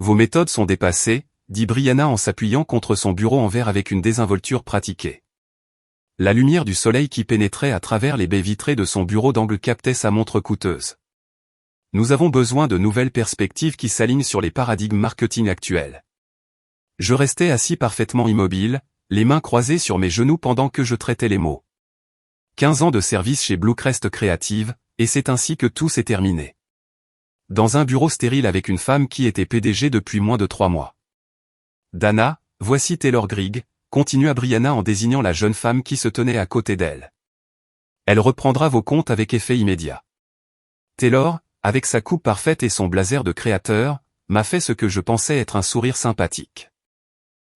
Vos méthodes sont dépassées, dit Brianna en s'appuyant contre son bureau en verre avec une désinvolture pratiquée. La lumière du soleil qui pénétrait à travers les baies vitrées de son bureau d'angle captait sa montre coûteuse. Nous avons besoin de nouvelles perspectives qui s'alignent sur les paradigmes marketing actuels. Je restais assis parfaitement immobile, les mains croisées sur mes genoux pendant que je traitais les mots. 15 ans de service chez Bluecrest Creative, et c'est ainsi que tout s'est terminé. Dans un bureau stérile avec une femme qui était PDG depuis moins de 3 mois. Dana, voici Taylor Grigg, continua Brianna en désignant la jeune femme qui se tenait à côté d'elle. Elle reprendra vos comptes avec effet immédiat. Taylor, avec sa coupe parfaite et son blazer de créateur, m'a fait ce que je pensais être un sourire sympathique.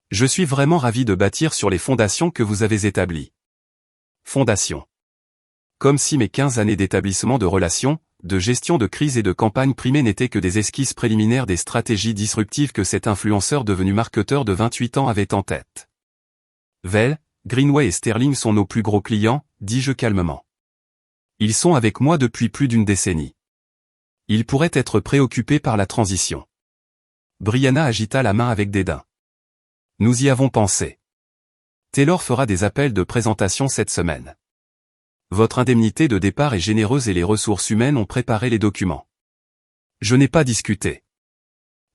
Je suis vraiment ravi de bâtir sur les fondations que vous avez établies. Fondation. Comme si mes 15 années d'établissement de relations, de gestion de crise et de campagne primée n'étaient que des esquisses préliminaires des stratégies disruptives que cet influenceur devenu marketeur de 28 ans avait en tête. Vel, Greenway et Sterling sont nos plus gros clients, dis-je calmement. Ils sont avec moi depuis plus d'une décennie. Ils pourraient être préoccupés par la transition. Brianna agita la main avec dédain. Nous y avons pensé. Taylor fera des appels de présentation cette semaine. Votre indemnité de départ est généreuse et les ressources humaines ont préparé les documents. Je n'ai pas discuté.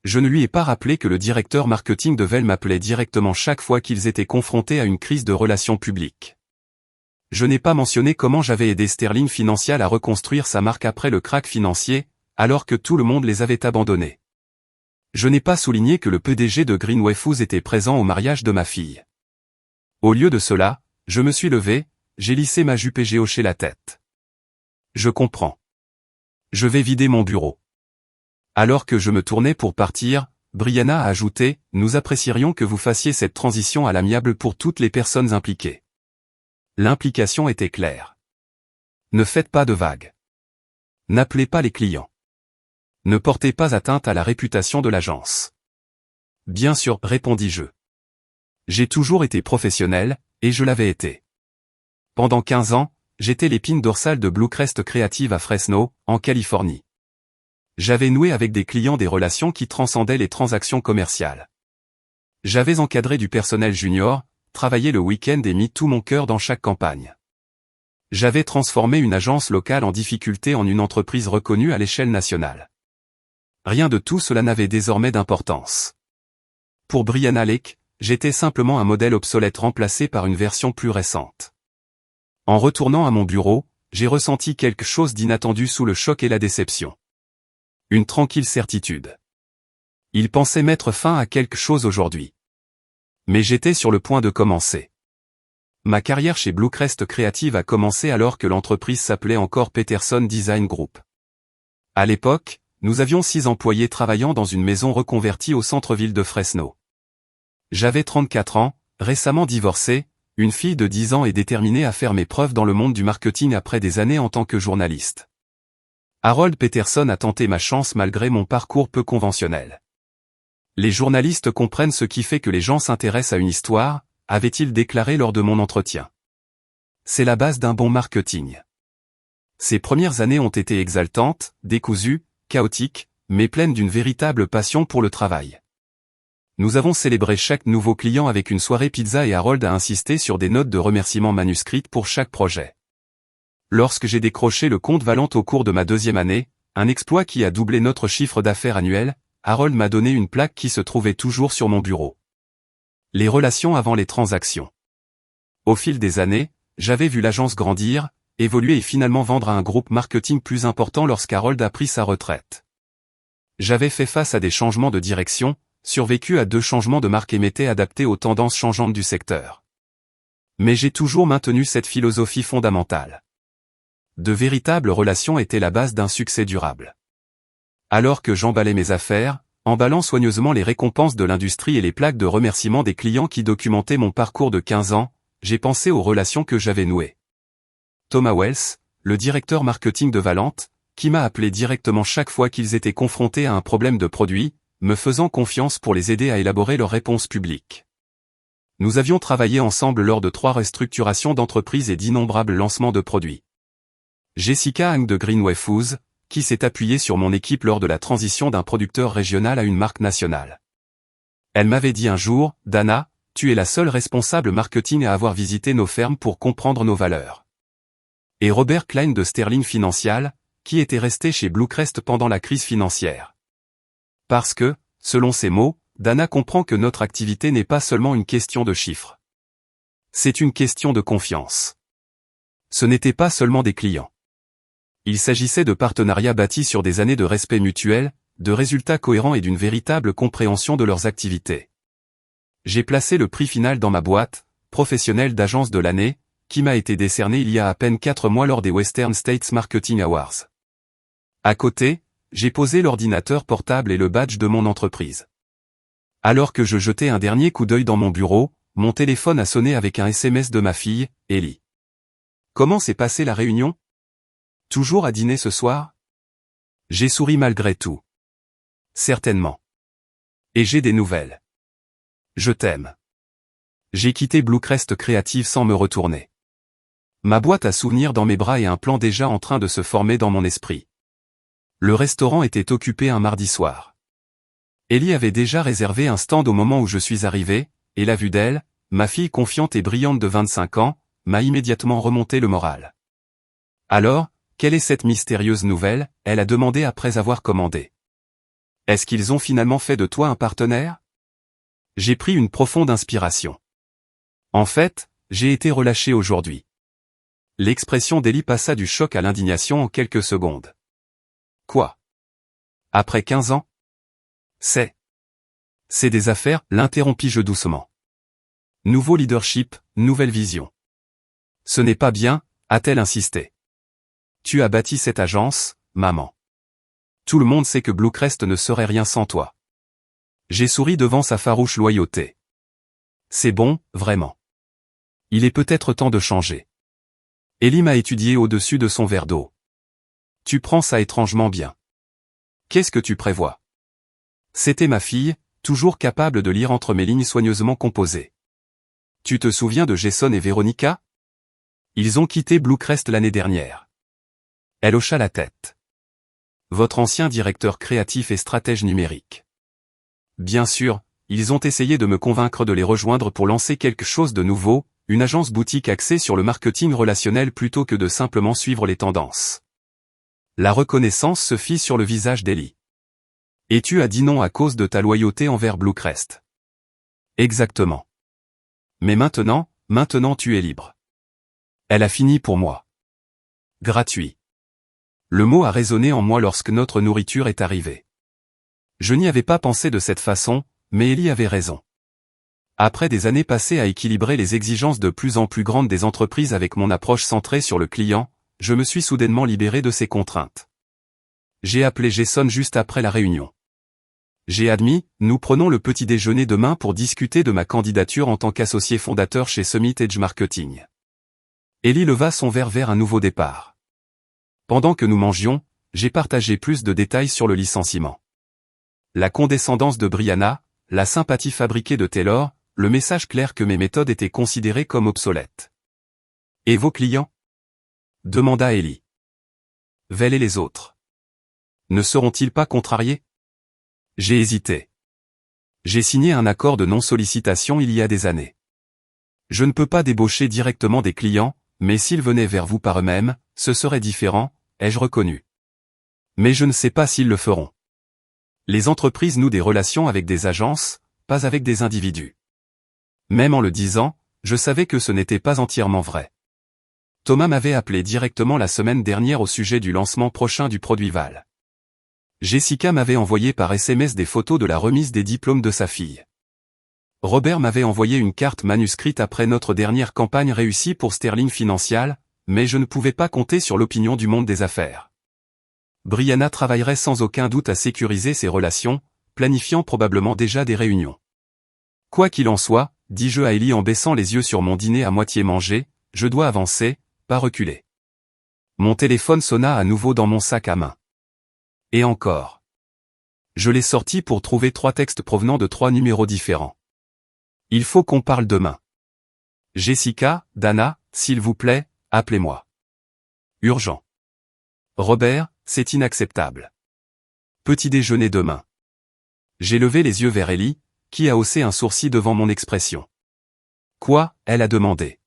Je ne lui ai pas rappelé que le directeur marketing de Vel m'appelait directement chaque fois qu'ils étaient confrontés à une crise de relations publiques. Je n'ai pas mentionné comment j'avais aidé Sterling Financial à reconstruire sa marque après le krach financier, alors que tout le monde les avait abandonnés. Je n'ai pas souligné que le PDG de Greenway Foods était présent au mariage de ma fille. Au lieu de cela, je me suis levé, j'ai lissé ma jupe et j'ai hoché la tête. Je comprends. Je vais vider mon bureau. Alors que je me tournais pour partir, Brianna a ajouté, nous apprécierions que vous fassiez cette transition à l'amiable pour toutes les personnes impliquées. L'implication était claire. Ne faites pas de vagues. N'appelez pas les clients. Ne portez pas atteinte à la réputation de l'agence. Bien sûr, répondis-je. J'ai toujours été professionnel, et je l'avais été. Pendant 15 ans, j'étais l'épine dorsale de Bluecrest Creative à Fresno, en Californie. J'avais noué avec des clients des relations qui transcendaient les transactions commerciales. J'avais encadré du personnel junior, travaillé le week-end et mis tout mon cœur dans chaque campagne. J'avais transformé une agence locale en difficulté en une entreprise reconnue à l'échelle nationale. Rien de tout cela n'avait désormais d'importance. Pour Brianna Lake, j'étais simplement un modèle obsolète remplacé par une version plus récente. En retournant à mon bureau, j'ai ressenti quelque chose d'inattendu sous le choc et la déception. Une tranquille certitude. Il pensait mettre fin à quelque chose aujourd'hui. Mais j'étais sur le point de commencer. Ma carrière chez Bluecrest Creative a commencé alors que l'entreprise s'appelait encore Peterson Design Group. À l'époque, nous avions 6 employés travaillant dans une maison reconvertie au centre-ville de Fresno. J'avais 34 ans, récemment divorcé, une fille de 10 ans et déterminée à faire mes preuves dans le monde du marketing après des années en tant que journaliste. Harold Peterson a tenté ma chance malgré mon parcours peu conventionnel. Les journalistes comprennent ce qui fait que les gens s'intéressent à une histoire, avait-il déclaré lors de mon entretien. C'est la base d'un bon marketing. Ces premières années ont été exaltantes, décousues, chaotiques, mais pleines d'une véritable passion pour le travail. Nous avons célébré chaque nouveau client avec une soirée pizza et Harold a insisté sur des notes de remerciements manuscrites pour chaque projet. Lorsque j'ai décroché le compte Valente au cours de ma 2e année, un exploit qui a doublé notre chiffre d'affaires annuel, Harold m'a donné une plaque qui se trouvait toujours sur mon bureau. Les relations avant les transactions. Au fil des années, j'avais vu l'agence grandir, évoluer et finalement vendre à un groupe marketing plus important lorsqu'Harold a pris sa retraite. J'avais fait face à des changements de direction, survécu à 2 changements de marque et m'étais adapté aux tendances changeantes du secteur. Mais j'ai toujours maintenu cette philosophie fondamentale. De véritables relations étaient la base d'un succès durable. Alors que j'emballais mes affaires, emballant soigneusement les récompenses de l'industrie et les plaques de remerciements des clients qui documentaient mon parcours de 15 ans, j'ai pensé aux relations que j'avais nouées. Thomas Wells, le directeur marketing de Valente, qui m'a appelé directement chaque fois qu'ils étaient confrontés à un problème de produit, me faisant confiance pour les aider à élaborer leurs réponses publiques. Nous avions travaillé ensemble lors de 3 restructurations d'entreprises et d'innombrables lancements de produits. Jessica Hang de Greenway Foods, qui s'est appuyée sur mon équipe lors de la transition d'un producteur régional à une marque nationale. Elle m'avait dit un jour, « Dana, tu es la seule responsable marketing à avoir visité nos fermes pour comprendre nos valeurs. » Et Robert Klein de Sterling Financial, qui était resté chez Bluecrest pendant la crise financière. Parce que, selon ses mots, Dana comprend que notre activité n'est pas seulement une question de chiffres. C'est une question de confiance. Ce n'était pas seulement des clients. Il s'agissait de partenariats bâtis sur des années de respect mutuel, de résultats cohérents et d'une véritable compréhension de leurs activités. J'ai placé le prix final dans ma boîte, professionnelle d'agence de l'année, qui m'a été décerné il y a à peine 4 mois lors des Western States Marketing Awards. À côté, j'ai posé l'ordinateur portable et le badge de mon entreprise. Alors que je jetais un dernier coup d'œil dans mon bureau, mon téléphone a sonné avec un SMS de ma fille, Ellie. « Comment s'est passée la réunion ? Toujours à dîner ce soir ? » J'ai souri malgré tout. « Certainement. Et j'ai des nouvelles. Je t'aime. » J'ai quitté Bluecrest Creative sans me retourner. Ma boîte à souvenirs dans mes bras et un plan déjà en train de se former dans mon esprit. Le restaurant était occupé un mardi soir. Ellie avait déjà réservé un stand au moment où je suis arrivé, et la vue d'elle, ma fille confiante et brillante de 25 ans, m'a immédiatement remonté le moral. « Alors, quelle est cette mystérieuse nouvelle ?» elle a demandé après avoir commandé. « Est-ce qu'ils ont finalement fait de toi un partenaire ?» J'ai pris une profonde inspiration. En fait, j'ai été relâché aujourd'hui. L'expression d'Ellie passa du choc à l'indignation en quelques secondes. Quoi ? Après 15 ans ? C'est des affaires, l'interrompis-je doucement. Nouveau leadership, nouvelle vision. Ce n'est pas bien, a-t-elle insisté. Tu as bâti cette agence, maman. Tout le monde sait que Bluecrest ne serait rien sans toi. J'ai souri devant sa farouche loyauté. C'est bon, vraiment. Il est peut-être temps de changer. Ellie m'a étudié au-dessus de son verre d'eau. Tu prends ça étrangement bien. Qu'est-ce que tu prévois ? C'était ma fille, toujours capable de lire entre mes lignes soigneusement composées. Tu te souviens de Jason et Veronica ? Ils ont quitté Bluecrest l'année dernière. Elle hocha la tête. Votre ancien directeur créatif et stratège numérique. Bien sûr, ils ont essayé de me convaincre de les rejoindre pour lancer quelque chose de nouveau, une agence boutique axée sur le marketing relationnel plutôt que de simplement suivre les tendances. La reconnaissance se fit sur le visage d'Ellie. Et tu as dit non à cause de ta loyauté envers Bluecrest. Exactement. Mais maintenant tu es libre. Elle a fini pour moi. Gratuit. Le mot a résonné en moi lorsque notre nourriture est arrivée. Je n'y avais pas pensé de cette façon, mais Ellie avait raison. Après des années passées à équilibrer les exigences de plus en plus grandes des entreprises avec mon approche centrée sur le client, je me suis soudainement libéré de ces contraintes. J'ai appelé Jason juste après la réunion. J'ai admis, nous prenons le petit déjeuner demain pour discuter de ma candidature en tant qu'associé fondateur chez Summit Edge Marketing. Ellie leva son verre vers un nouveau départ. Pendant que nous mangions, j'ai partagé plus de détails sur le licenciement. La condescendance de Brianna, la sympathie fabriquée de Taylor, le message clair que mes méthodes étaient considérées comme obsolètes. Et vos clients ? Demanda Ellie. Vel et les autres. Ne seront-ils pas contrariés ? J'ai hésité. J'ai signé un accord de non-sollicitation il y a des années. Je ne peux pas débaucher directement des clients, mais s'ils venaient vers vous par eux-mêmes, ce serait différent, ai-je reconnu. Mais je ne sais pas s'ils le feront. Les entreprises nouent des relations avec des agences, pas avec des individus. Même en le disant, je savais que ce n'était pas entièrement vrai. Thomas m'avait appelé directement la semaine dernière au sujet du lancement prochain du produit Val. Jessica m'avait envoyé par SMS des photos de la remise des diplômes de sa fille. Robert m'avait envoyé une carte manuscrite après notre dernière campagne réussie pour Sterling Financial, mais je ne pouvais pas compter sur l'opinion du monde des affaires. Brianna travaillerait sans aucun doute à sécuriser ses relations, planifiant probablement déjà des réunions. Quoi qu'il en soit, dis-je à Ellie en baissant les yeux sur mon dîner à moitié mangé, je dois avancer, pas reculer. Mon téléphone sonna à nouveau dans mon sac à main. Et encore. Je l'ai sorti pour trouver 3 textes provenant de 3 numéros différents. Il faut qu'on parle demain. Jessica, Dana, s'il vous plaît, appelez-moi. Urgent. Robert, c'est inacceptable. Petit déjeuner demain. J'ai levé les yeux vers Ellie, qui a haussé un sourcil devant mon expression. Quoi, elle a demandé.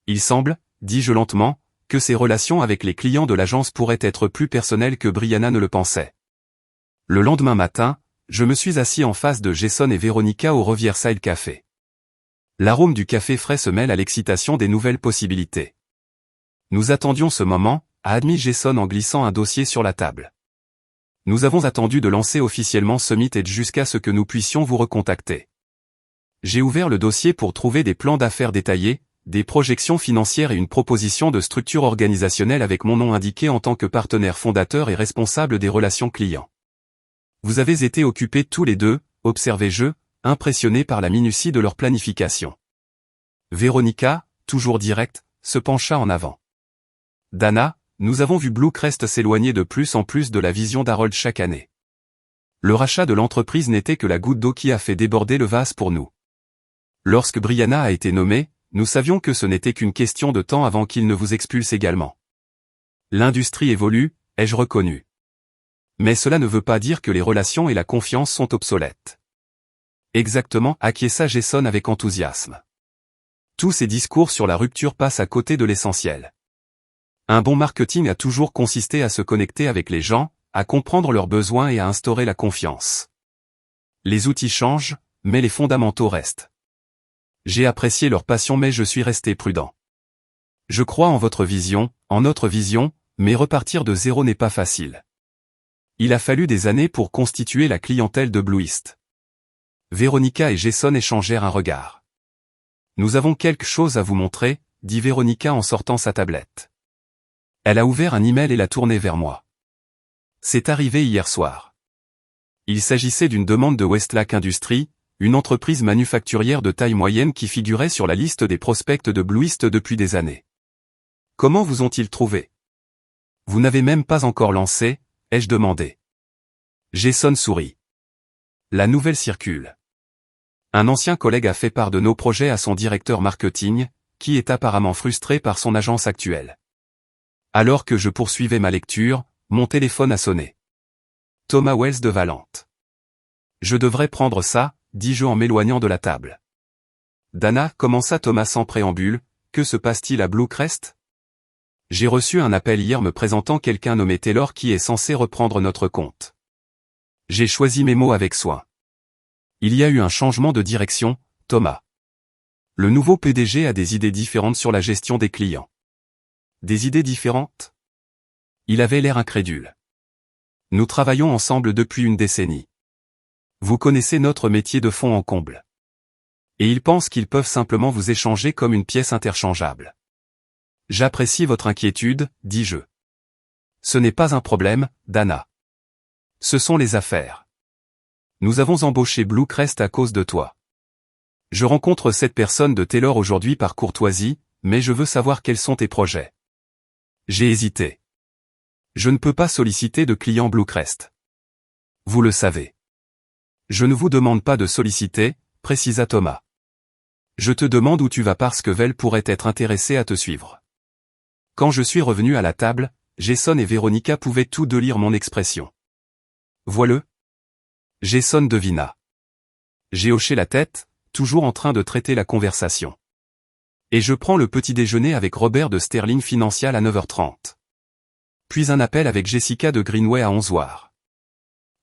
Il semble, dis-je lentement, que ses relations avec les clients de l'agence pourraient être plus personnelles que Brianna ne le pensait. Le lendemain matin, je me suis assis en face de Jason et Veronica au Riverside Café. L'arôme du café frais se mêle à l'excitation des nouvelles possibilités. Nous attendions ce moment, a admis Jason en glissant un dossier sur la table. Nous avons attendu de lancer officiellement Summit Edge jusqu'à ce que nous puissions vous recontacter. J'ai ouvert le dossier pour trouver des plans d'affaires détaillés, des projections financières et une proposition de structure organisationnelle avec mon nom indiqué en tant que partenaire fondateur et responsable des relations clients. Vous avez été occupés tous les deux, observez-je, impressionnés par la minutie de leur planification. Veronica, toujours directe, se pencha en avant. Dana, nous avons vu Blue Crest s'éloigner de plus en plus de la vision d'Harold chaque année. Le rachat de l'entreprise n'était que la goutte d'eau qui a fait déborder le vase pour nous. Lorsque Brianna a été nommée, nous savions que ce n'était qu'une question de temps avant qu'il ne vous expulse également. L'industrie évolue, ai-je reconnu. Mais cela ne veut pas dire que les relations et la confiance sont obsolètes. Exactement, acquiesça Jason avec enthousiasme. Tous ces discours sur la rupture passent à côté de l'essentiel. Un bon marketing a toujours consisté à se connecter avec les gens, à comprendre leurs besoins et à instaurer la confiance. Les outils changent, mais les fondamentaux restent. J'ai apprécié leur passion mais je suis resté prudent. Je crois en votre vision, en notre vision, mais repartir de zéro n'est pas facile. Il a fallu des années pour constituer la clientèle de Blueist. Veronica et Jason échangèrent un regard. Nous avons quelque chose à vous montrer, dit Veronica en sortant sa tablette. Elle a ouvert un email et l'a tourné vers moi. C'est arrivé hier soir. Il s'agissait d'une demande de Westlake Industries, une entreprise manufacturière de taille moyenne qui figurait sur la liste des prospects de Blueist depuis des années. Comment vous ont-ils trouvé? Vous n'avez même pas encore lancé, ai-je demandé. Jason sourit. La nouvelle circule. Un ancien collègue a fait part de nos projets à son directeur marketing, qui est apparemment frustré par son agence actuelle. Alors que je poursuivais ma lecture, mon téléphone a sonné. Thomas Wells de Valente. Je devrais prendre ça, dis-je en m'éloignant de la table. Dana, commença Thomas sans préambule, que se passe-t-il à Blue Crest? J'ai reçu un appel hier me présentant quelqu'un nommé Taylor qui est censé reprendre notre compte. J'ai choisi mes mots avec soin. Il y a eu un changement de direction, Thomas. Le nouveau PDG a des idées différentes sur la gestion des clients. Des idées différentes? Il avait l'air incrédule. Nous travaillons ensemble depuis une décennie. Vous connaissez notre métier de fond en comble. Et ils pensent qu'ils peuvent simplement vous échanger comme une pièce interchangeable. J'apprécie votre inquiétude, dis-je. Ce n'est pas un problème, Dana. Ce sont les affaires. Nous avons embauché Blue Crest à cause de toi. Je rencontre cette personne de Taylor aujourd'hui par courtoisie, mais je veux savoir quels sont tes projets. J'ai hésité. Je ne peux pas solliciter de clients Blue Crest. Vous le savez. Je ne vous demande pas de solliciter, précisa Thomas. Je te demande où tu vas parce que Vel pourrait être intéressé à te suivre. Quand je suis revenu à la table, Jason et Veronica pouvaient tous deux lire mon expression. Vois-le. Jason devina. J'ai hoché la tête, toujours en train de traiter la conversation. Et je prends le petit déjeuner avec Robert de Sterling Financial à 9h30. Puis un appel avec Jessica de Greenway à 11h.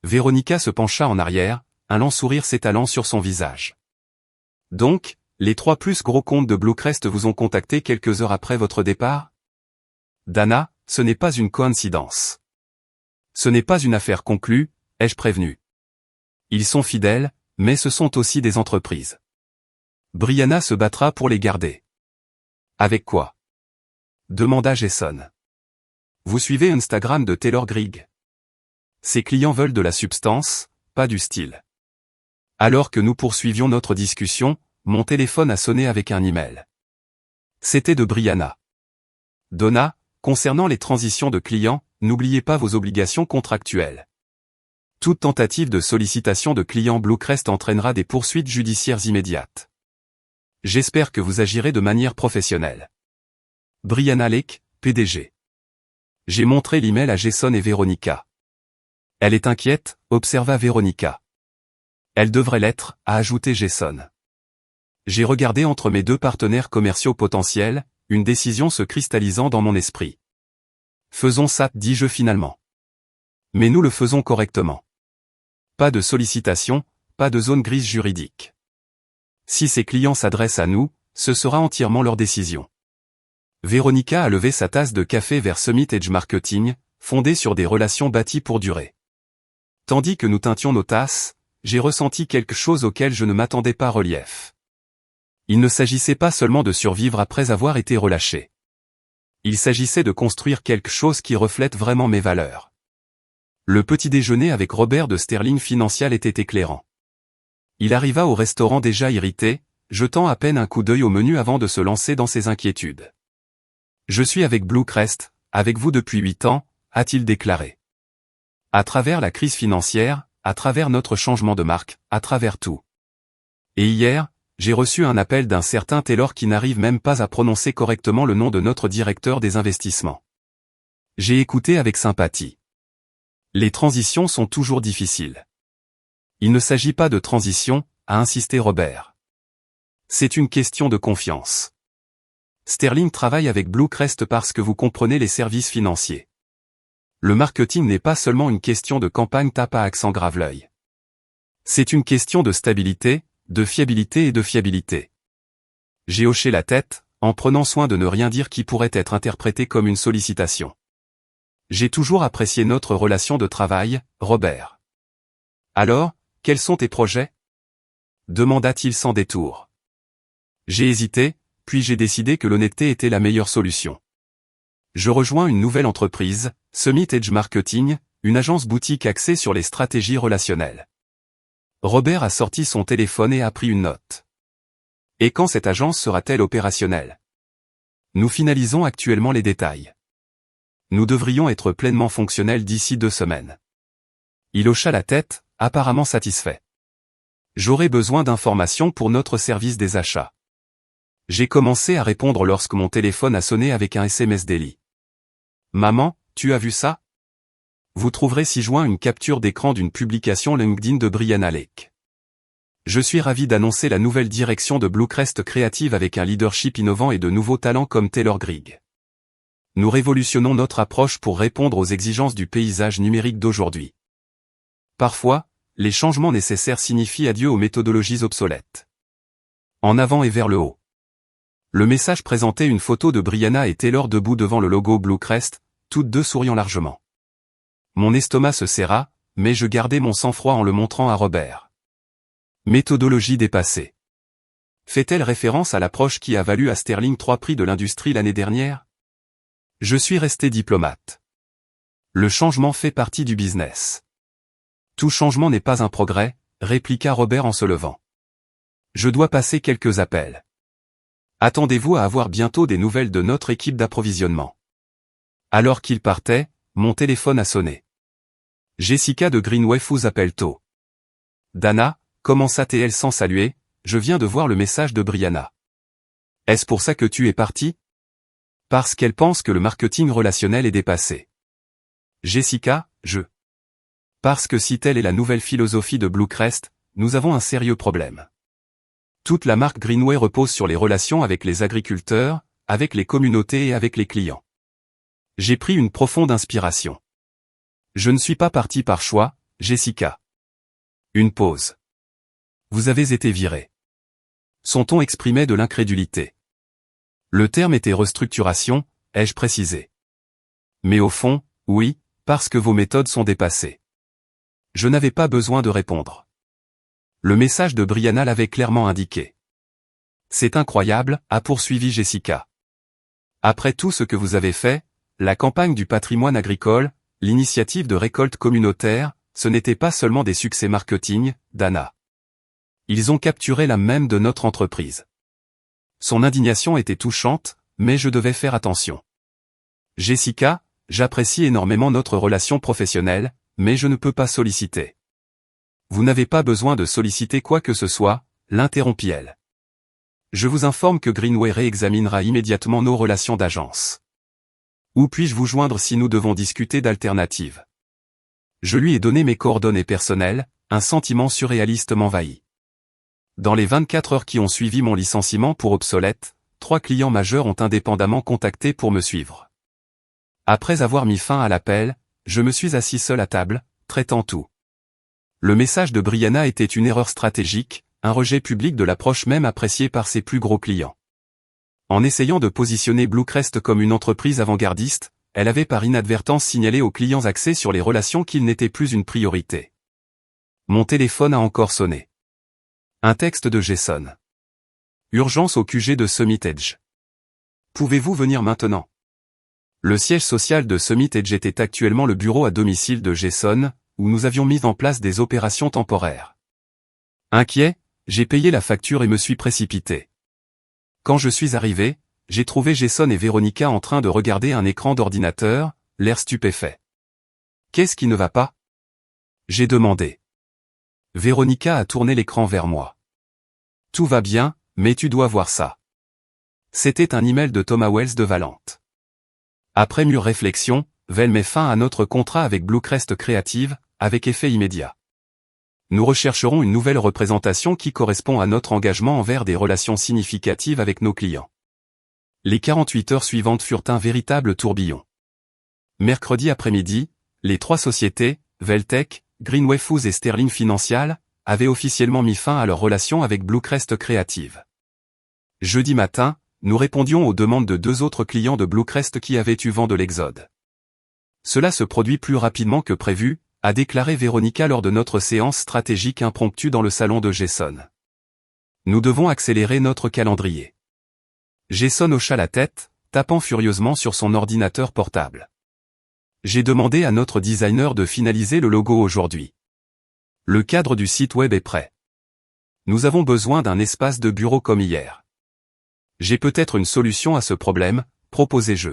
Veronica se pencha en arrière, un lent sourire s'étalant sur son visage. Donc, les 3 plus gros comptes de Blue Crest vous ont contacté quelques heures après votre départ? Dana, ce n'est pas une coïncidence. Ce n'est pas une affaire conclue, ai-je prévenu. Ils sont fidèles, mais ce sont aussi des entreprises. Brianna se battra pour les garder. Avec quoi? Demanda Jason. Vous suivez Instagram de Taylor Grigg? Ses clients veulent de la substance, pas du style. Alors que nous poursuivions notre discussion, mon téléphone a sonné avec un email. C'était de Brianna. Donna, concernant les transitions de clients, n'oubliez pas vos obligations contractuelles. Toute tentative de sollicitation de clients Blue Crest entraînera des poursuites judiciaires immédiates. J'espère que vous agirez de manière professionnelle. Brianna Lake, PDG. J'ai montré l'email à Jason et Véronica. Elle est inquiète, observa Véronica. Elle devrait l'être, a ajouté Jason. J'ai regardé entre mes deux partenaires commerciaux potentiels, une décision se cristallisant dans mon esprit. Faisons ça, dis-je finalement. Mais nous le faisons correctement. Pas de sollicitation, pas de zone grise juridique. Si ces clients s'adressent à nous, ce sera entièrement leur décision. Véronica a levé sa tasse de café vers Summit Edge Marketing, fondée sur des relations bâties pour durer. Tandis que nous teintions nos tasses, j'ai ressenti quelque chose auquel je ne m'attendais pas relief. Il ne s'agissait pas seulement de survivre après avoir été relâché. Il s'agissait de construire quelque chose qui reflète vraiment mes valeurs. Le petit déjeuner avec Robert de Sterling Financial était éclairant. Il arriva au restaurant déjà irrité, jetant à peine un coup d'œil au menu avant de se lancer dans ses inquiétudes. « Je suis avec Blue Crest, avec vous depuis 8 ans, a-t-il déclaré. À travers la crise financière, à travers notre changement de marque, à travers tout. Et hier, j'ai reçu un appel d'un certain Taylor qui n'arrive même pas à prononcer correctement le nom de notre directeur des investissements. J'ai écouté avec sympathie. Les transitions sont toujours difficiles. Il ne s'agit pas de transition, a insisté Robert. C'est une question de confiance. Sterling travaille avec Blue Crest parce que vous comprenez les services financiers. Le marketing n'est pas seulement une question de campagne tape à accent grave l'œil. C'est une question de stabilité, de fiabilité et de fiabilité. J'ai hoché la tête, en prenant soin de ne rien dire qui pourrait être interprété comme une sollicitation. J'ai toujours apprécié notre relation de travail, Robert. Alors, quels sont tes projets ? Demanda-t-il sans détour. J'ai hésité, puis j'ai décidé que l'honnêteté était la meilleure solution. Je rejoins une nouvelle entreprise, Summit Edge Marketing, une agence boutique axée sur les stratégies relationnelles. Robert a sorti son téléphone et a pris une note. Et quand cette agence sera-t-elle opérationnelle ? Nous finalisons actuellement les détails. Nous devrions être pleinement fonctionnels d'ici 2 semaines. Il hocha la tête, apparemment satisfait. J'aurai besoin d'informations pour notre service des achats. J'ai commencé à répondre lorsque mon téléphone a sonné avec un SMS d'Ellie. Maman, tu as vu ça ? Vous trouverez ci-joint une capture d'écran d'une publication LinkedIn de Brianna Lake. Je suis ravi d'annoncer la nouvelle direction de Blue Crest Creative avec un leadership innovant et de nouveaux talents comme Taylor Grigg. Nous révolutionnons notre approche pour répondre aux exigences du paysage numérique d'aujourd'hui. Parfois, les changements nécessaires signifient adieu aux méthodologies obsolètes. En avant et vers le haut. Le message présentait une photo de Brianna et Taylor debout devant le logo Blue Crest, toutes deux souriant largement. Mon estomac se serra, mais je gardai mon sang-froid en le montrant à Robert. Méthodologie dépassée. Fait-elle référence à l'approche qui a valu à Sterling 3 prix de l'industrie l'année dernière ? Je suis resté diplomate. Le changement fait partie du business. Tout changement n'est pas un progrès, répliqua Robert en se levant. Je dois passer quelques appels. Attendez-vous à avoir bientôt des nouvelles de notre équipe d'approvisionnement. Alors qu'il partait, mon téléphone a sonné. Jessica de Greenway vous appelle tôt. Dana, commença-t-elle sans saluer, je viens de voir le message de Brianna. Est-ce pour ça que tu es parti ? Parce qu'elle pense que le marketing relationnel est dépassé. Jessica, Parce que si telle est la nouvelle philosophie de Blue Crest, nous avons un sérieux problème. Toute la marque Greenway repose sur les relations avec les agriculteurs, avec les communautés et avec les clients. J'ai pris une profonde inspiration. Je ne suis pas parti par choix, Jessica. Une pause. Vous avez été viré. Son ton exprimait de l'incrédulité. Le terme était restructuration, ai-je précisé. Mais au fond, oui, parce que vos méthodes sont dépassées. Je n'avais pas besoin de répondre. Le message de Brianna l'avait clairement indiqué. C'est incroyable, a poursuivi Jessica. Après tout ce que vous avez fait, la campagne du patrimoine agricole, l'initiative de récolte communautaire, ce n'était pas seulement des succès marketing, Dana. Ils ont capturé l'âme même de notre entreprise. Son indignation était touchante, mais je devais faire attention. Jessica, j'apprécie énormément notre relation professionnelle, mais je ne peux pas solliciter. Vous n'avez pas besoin de solliciter quoi que ce soit, l'interrompit-elle. Je vous informe que Greenway réexaminera immédiatement nos relations d'agence. Où puis-je vous joindre si nous devons discuter d'alternatives? Je lui ai donné mes coordonnées personnelles, un sentiment surréaliste m'envahit. Dans les 24 heures qui ont suivi mon licenciement pour obsolète, 3 clients majeurs ont indépendamment contacté pour me suivre. Après avoir mis fin à l'appel, je me suis assis seul à table, traitant tout. Le message de Brianna était une erreur stratégique, un rejet public de l'approche même appréciée par ses plus gros clients. En essayant de positionner Bluecrest comme une entreprise avant-gardiste, elle avait par inadvertance signalé aux clients axés sur les relations qu'il n'était plus une priorité. Mon téléphone a encore sonné. Un texte de Jason. Urgence au QG de Summit Edge. Pouvez-vous venir maintenant? Le siège social de Summit Edge était actuellement le bureau à domicile de Jason, où nous avions mis en place des opérations temporaires. Inquiet, j'ai payé la facture et me suis précipité. Quand je suis arrivé, j'ai trouvé Jason et Véronica en train de regarder un écran d'ordinateur, l'air stupéfait. Qu'est-ce qui ne va pas? J'ai demandé. Véronica a tourné l'écran vers moi. Tout va bien, mais tu dois voir ça. C'était un email de Thomas Wells de Valente. Après mûre réflexion, Vel met fin à notre contrat avec Bluecrest Creative, avec effet immédiat. Nous rechercherons une nouvelle représentation qui correspond à notre engagement envers des relations significatives avec nos clients. Les 48 heures suivantes furent un véritable tourbillon. Mercredi après-midi, les 3 sociétés, Veltech, Greenway Foods et Sterling Financial, avaient officiellement mis fin à leur relation avec Bluecrest Creative. Jeudi matin, nous répondions aux demandes de 2 autres clients de Bluecrest qui avaient eu vent de l'exode. Cela se produit plus rapidement que prévu, a déclaré Véronica lors de notre séance stratégique impromptue dans le salon de Jason. Nous devons accélérer notre calendrier. Jason hocha la tête, tapant furieusement sur son ordinateur portable. J'ai demandé à notre designer de finaliser le logo aujourd'hui. Le cadre du site web est prêt. Nous avons besoin d'un espace de bureau comme hier. J'ai peut-être une solution à ce problème, proposai-je.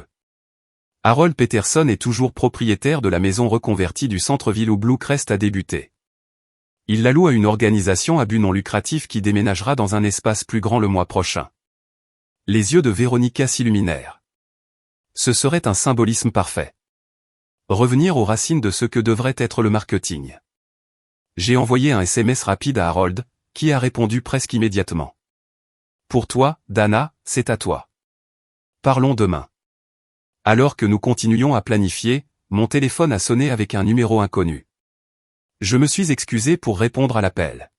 Harold Peterson est toujours propriétaire de la maison reconvertie du centre-ville où Bluecrest a débuté. Il la loue à une organisation à but non lucratif qui déménagera dans un espace plus grand le mois prochain. Les yeux de Véronica s'illuminèrent. Ce serait un symbolisme parfait. Revenir aux racines de ce que devrait être le marketing. J'ai envoyé un SMS rapide à Harold, qui a répondu presque immédiatement. Pour toi, Dana, c'est à toi. Parlons demain. Alors que nous continuions à planifier, mon téléphone a sonné avec un numéro inconnu. Je me suis excusé pour répondre à l'appel.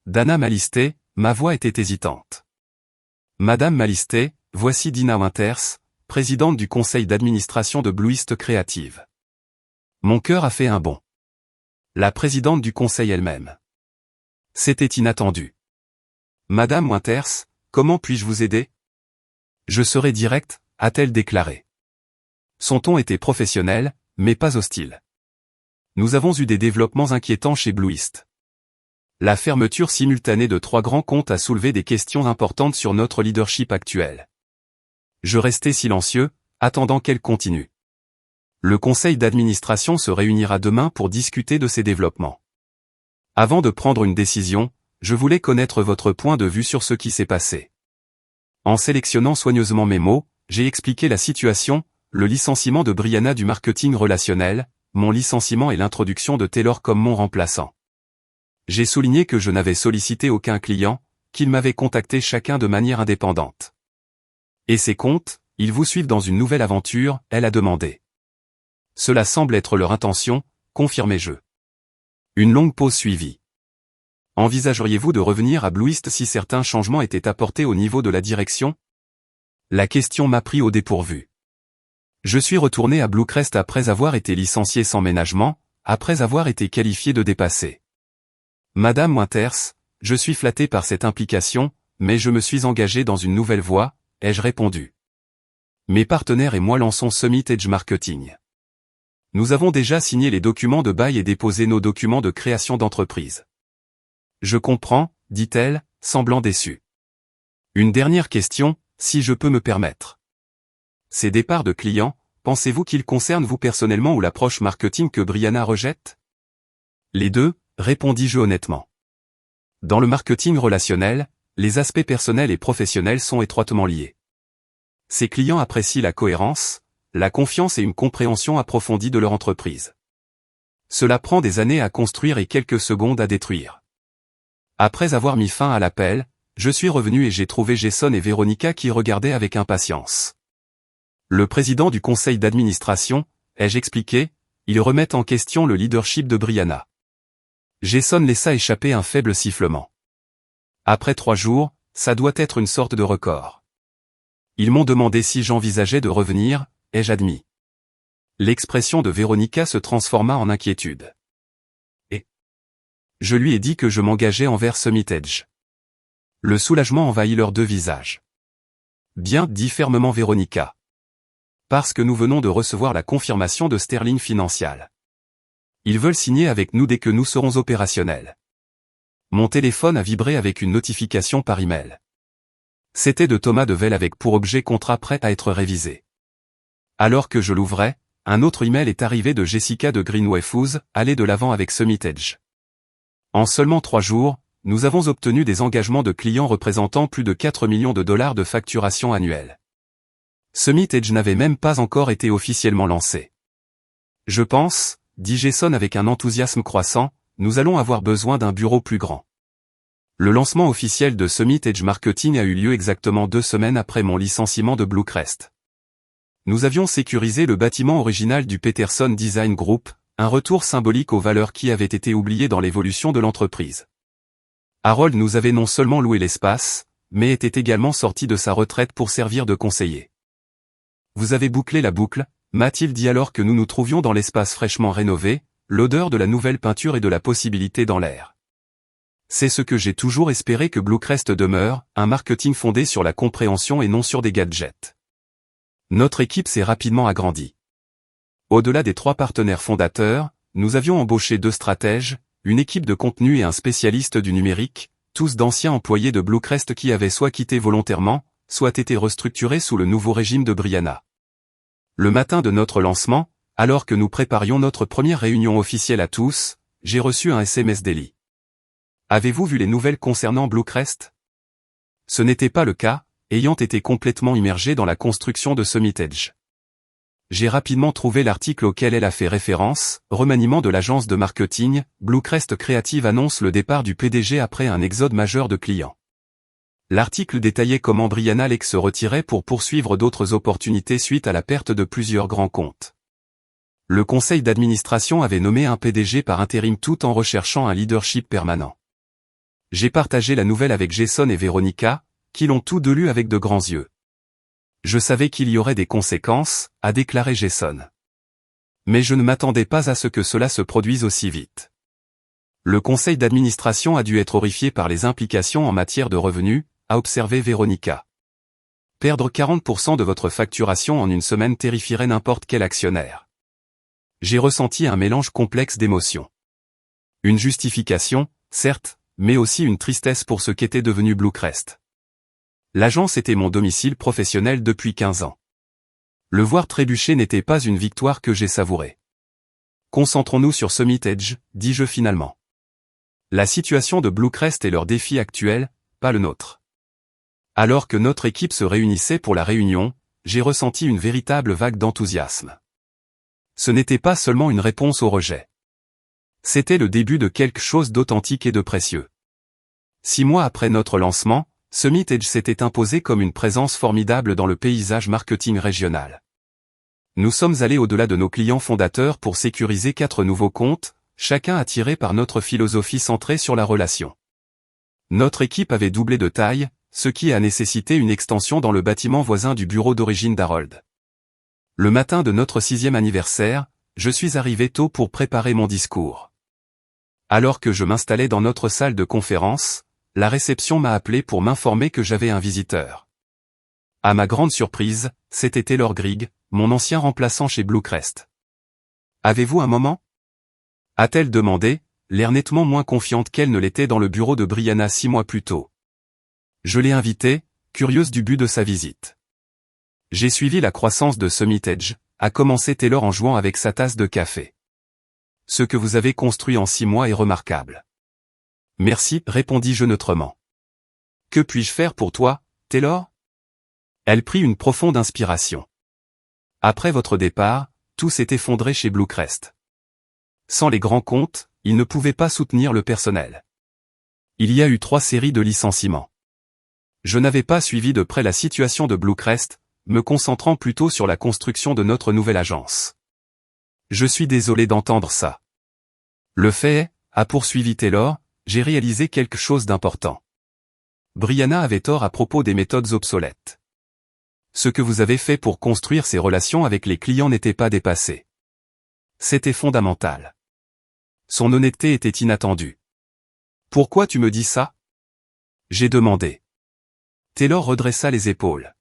Dana Malisté, ma voix était hésitante. Madame Malisté, voici Dina Winters, présidente du conseil d'administration de Bluecrest Creative. Mon cœur a fait un bond. La présidente du conseil elle-même. C'était inattendu. Madame Winters, comment puis-je vous aider? Je serai directe, a-t-elle déclaré. Son ton était professionnel, mais pas hostile. Nous avons eu des développements inquiétants chez Bluecrest. La fermeture simultanée de 3 grands comptes a soulevé des questions importantes sur notre leadership actuel. Je restai silencieux, attendant qu'elle continue. Le conseil d'administration se réunira demain pour discuter de ces développements. Avant de prendre une décision, je voulais connaître votre point de vue sur ce qui s'est passé. En sélectionnant soigneusement mes mots, j'ai expliqué la situation, le licenciement de Brianna du marketing relationnel, mon licenciement et l'introduction de Taylor comme mon remplaçant. J'ai souligné que je n'avais sollicité aucun client, qu'ils m'avaient contacté chacun de manière indépendante. Et ces comptes, ils vous suivent dans une nouvelle aventure, elle a demandé. Cela semble être leur intention, confirmai-je. Une longue pause suivit. Envisageriez-vous de revenir à Bluecrest si certains changements étaient apportés au niveau de la direction? La question m'a pris au dépourvu. Je suis retourné à Bluecrest après avoir été licencié sans ménagement, après avoir été qualifié de dépassé. Madame Winters, je suis flatté par cette implication, mais je me suis engagé dans une nouvelle voie, ai-je répondu. Mes partenaires et moi lançons Summit Edge Marketing. Nous avons déjà signé les documents de bail et déposé nos documents de création d'entreprise. Je comprends, dit-elle, semblant déçue. Une dernière question, si je peux me permettre. Ces départs de clients, pensez-vous qu'ils concernent vous personnellement ou l'approche marketing que Brianna rejette? Les deux, répondis-je honnêtement. Dans le marketing relationnel, les aspects personnels et professionnels sont étroitement liés. Ces clients apprécient la cohérence, la confiance et une compréhension approfondie de leur entreprise. Cela prend des années à construire et quelques secondes à détruire. Après avoir mis fin à l'appel, je suis revenu et j'ai trouvé Jason et Véronica qui regardaient avec impatience. Le président du conseil d'administration, ai-je expliqué, ils remettent en question le leadership de Brianna. Jason laissa échapper un faible sifflement. Après 3 jours, ça doit être une sorte de record. Ils m'ont demandé si j'envisageais de revenir, ai-je admis. L'expression de Véronica se transforma en inquiétude. Et je lui ai dit que je m'engageais envers Summit Edge. Le soulagement envahit leurs 2 visages. Bien, dit fermement Véronica. Parce que nous venons de recevoir la confirmation de Sterling Financial. Ils veulent signer avec nous dès que nous serons opérationnels. Mon téléphone a vibré avec une notification par email. C'était de Thomas Devel avec pour objet contrat prêt à être révisé. Alors que je l'ouvrais, un autre email est arrivé de Jessica de Greenway Foods, allez de l'avant avec Summit Edge. En seulement 3 jours, nous avons obtenu des engagements de clients représentant plus de 4 millions de dollars de facturation annuelle. Summit Edge n'avait même pas encore été officiellement lancé. Je pense, dit Jason avec un enthousiasme croissant, nous allons avoir besoin d'un bureau plus grand. Le lancement officiel de Summit Edge Marketing a eu lieu exactement 2 semaines après mon licenciement de Bluecrest. Nous avions sécurisé le bâtiment original du Peterson Design Group, un retour symbolique aux valeurs qui avaient été oubliées dans l'évolution de l'entreprise. Harold nous avait non seulement loué l'espace, mais était également sorti de sa retraite pour servir de conseiller. Vous avez bouclé la boucle, m'a-t-il dit alors que nous nous trouvions dans l'espace fraîchement rénové, l'odeur de la nouvelle peinture et de la possibilité dans l'air. C'est ce que j'ai toujours espéré que Bluecrest demeure, un marketing fondé sur la compréhension et non sur des gadgets. Notre équipe s'est rapidement agrandie. Au-delà des 3 partenaires fondateurs, nous avions embauché 2 stratèges, une équipe de contenu et un spécialiste du numérique, tous d'anciens employés de Bluecrest qui avaient soit quitté volontairement, soit été restructurés sous le nouveau régime de Brianna. Le matin de notre lancement, alors que nous préparions notre première réunion officielle à tous, j'ai reçu un SMS d'Eli. Avez-vous vu les nouvelles concernant Bluecrest? Ce n'était pas le cas, ayant été complètement immergé dans la construction de Summit Edge. J'ai rapidement trouvé l'article auquel elle a fait référence, remaniement de l'agence de marketing, Bluecrest Creative annonce le départ du PDG après un exode majeur de clients. L'article détaillait comment Brianna Lake se retirait pour poursuivre d'autres opportunités suite à la perte de plusieurs grands comptes. Le conseil d'administration avait nommé un PDG par intérim tout en recherchant un leadership permanent. J'ai partagé la nouvelle avec Jason et Véronica, qui l'ont tous 2 lu avec de grands yeux. Je savais qu'il y aurait des conséquences, a déclaré Jason. Mais je ne m'attendais pas à ce que cela se produise aussi vite. Le conseil d'administration a dû être horrifié par les implications en matière de revenus, a observé Véronica. Perdre 40% de votre facturation en une semaine terrifierait n'importe quel actionnaire. J'ai ressenti un mélange complexe d'émotions. Une justification, certes, mais aussi une tristesse pour ce qu'était devenu Bluecrest. L'agence était mon domicile professionnel depuis 15 ans. Le voir trébucher n'était pas une victoire que j'ai savourée. Concentrons-nous sur Summit Edge, dis-je finalement. La situation de Bluecrest est leur défi actuel, pas le nôtre. Alors que notre équipe se réunissait pour la réunion, j'ai ressenti une véritable vague d'enthousiasme. Ce n'était pas seulement une réponse au rejet. C'était le début de quelque chose d'authentique et de précieux. 6 mois après notre lancement, Summit Edge s'était imposé comme une présence formidable dans le paysage marketing régional. Nous sommes allés au-delà de nos clients fondateurs pour sécuriser 4 nouveaux comptes, chacun attiré par notre philosophie centrée sur la relation. Notre équipe avait doublé de taille, ce qui a nécessité une extension dans le bâtiment voisin du bureau d'origine d'Harold. Le matin de notre 6e anniversaire, je suis arrivé tôt pour préparer mon discours. Alors que je m'installais dans notre salle de conférence, la réception m'a appelé pour m'informer que j'avais un visiteur. À ma grande surprise, c'était Taylor Grigg, mon ancien remplaçant chez Bluecrest. « Avez-vous un moment ?» a-t-elle demandé, l'air nettement moins confiante qu'elle ne l'était dans le bureau de Brianna 6 mois plus tôt. Je l'ai invitée, curieuse du but de sa visite. J'ai suivi la croissance de Summit Edge, a commencé Taylor en jouant avec sa tasse de café. Ce que vous avez construit en 6 mois est remarquable. Merci, répondis-je neutrement. Que puis-je faire pour toi, Taylor? Elle prit une profonde inspiration. Après votre départ, tout s'est effondré chez Bluecrest. Sans les grands comptes, ils ne pouvaient pas soutenir le personnel. Il y a eu 3 séries de licenciements. Je n'avais pas suivi de près la situation de Bluecrest, me concentrant plutôt sur la construction de notre nouvelle agence. Je suis désolé d'entendre ça. Le fait est, a poursuivi Taylor, j'ai réalisé quelque chose d'important. Brianna avait tort à propos des méthodes obsolètes. Ce que vous avez fait pour construire ces relations avec les clients n'était pas dépassé. C'était fondamental. Son honnêteté était inattendue. Pourquoi tu me dis ça? J'ai demandé. Taylor redressa les épaules.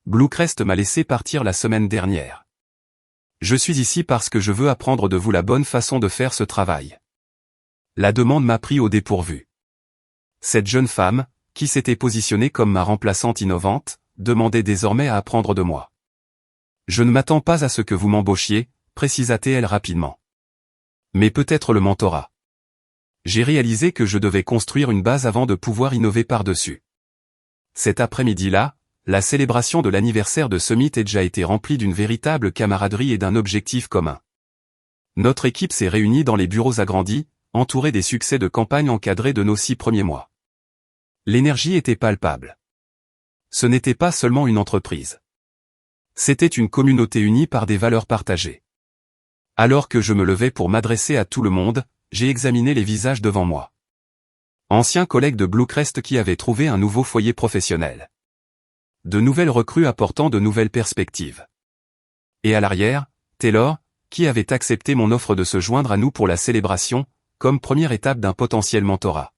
Bluecrest m'a laissé partir la semaine dernière. Je suis ici parce que je veux apprendre de vous la bonne façon de faire ce travail. La demande m'a pris au dépourvu. Cette jeune femme, qui s'était positionnée comme ma remplaçante innovante, demandait désormais à apprendre de moi. Je ne m'attends pas à ce que vous m'embauchiez, précisa-t-elle rapidement. Mais peut-être le mentorat. J'ai réalisé que je devais construire une base avant de pouvoir innover par-dessus. Cet après-midi-là, la célébration de l'anniversaire de Summit Edge a été remplie d'une véritable camaraderie et d'un objectif commun. Notre équipe s'est réunie dans les bureaux agrandis, entourés des succès de campagne encadrés de nos 6 premiers mois. L'énergie était palpable. Ce n'était pas seulement une entreprise. C'était une communauté unie par des valeurs partagées. Alors que je me levais pour m'adresser à tout le monde, j'ai examiné les visages devant moi. Anciens collègues de Bluecrest qui avaient trouvé un nouveau foyer professionnel. De nouvelles recrues apportant de nouvelles perspectives. Et à l'arrière, Taylor, qui avait accepté mon offre de se joindre à nous pour la célébration, comme première étape d'un potentiel mentorat.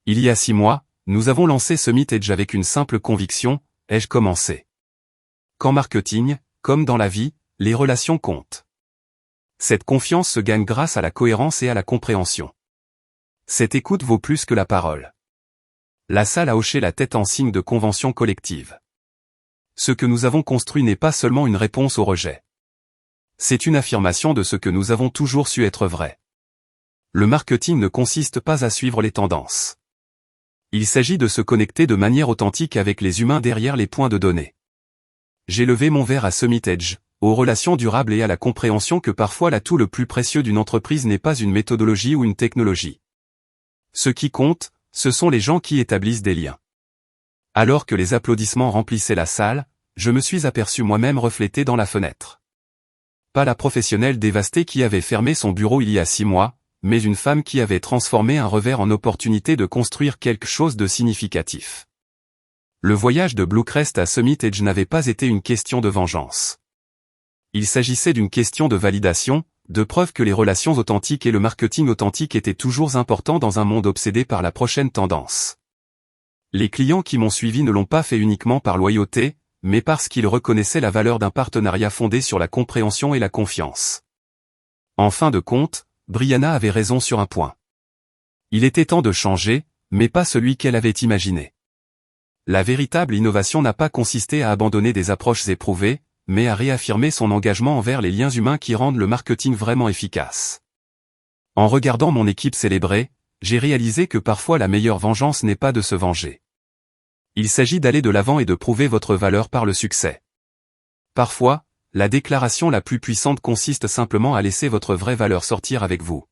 Il y a 6 mois, nous avons lancé Summit Edge avec une simple conviction, ai-je commencé. Qu'en marketing, comme dans la vie, les relations comptent. Cette confiance se gagne grâce à la cohérence et à la compréhension. Cette écoute vaut plus que la parole. La salle a hoché la tête en signe de convention collective. Ce que nous avons construit n'est pas seulement une réponse au rejet. C'est une affirmation de ce que nous avons toujours su être vrai. Le marketing ne consiste pas à suivre les tendances. Il s'agit de se connecter de manière authentique avec les humains derrière les points de données. J'ai levé mon verre à Summit Edge, aux relations durables et à la compréhension que parfois l'atout le plus précieux d'une entreprise n'est pas une méthodologie ou une technologie. Ce qui compte, ce sont les gens qui établissent des liens. Alors que les applaudissements remplissaient la salle, je me suis aperçu moi-même reflété dans la fenêtre. Pas la professionnelle dévastée qui avait fermé son bureau il y a 6 mois, mais une femme qui avait transformé un revers en opportunité de construire quelque chose de significatif. Le voyage de Bluecrest à Summit Edge n'avait pas été une question de vengeance. Il s'agissait d'une question de validation, de preuve que les relations authentiques et le marketing authentique étaient toujours importants dans un monde obsédé par la prochaine tendance. Les clients qui m'ont suivi ne l'ont pas fait uniquement par loyauté, mais parce qu'ils reconnaissaient la valeur d'un partenariat fondé sur la compréhension et la confiance. En fin de compte, Brianna avait raison sur un point. Il était temps de changer, mais pas celui qu'elle avait imaginé. La véritable innovation n'a pas consisté à abandonner des approches éprouvées, mais à réaffirmer son engagement envers les liens humains qui rendent le marketing vraiment efficace. En regardant mon équipe célébrer, j'ai réalisé que parfois la meilleure vengeance n'est pas de se venger. Il s'agit d'aller de l'avant et de prouver votre valeur par le succès. Parfois, la déclaration la plus puissante consiste simplement à laisser votre vraie valeur sortir avec vous.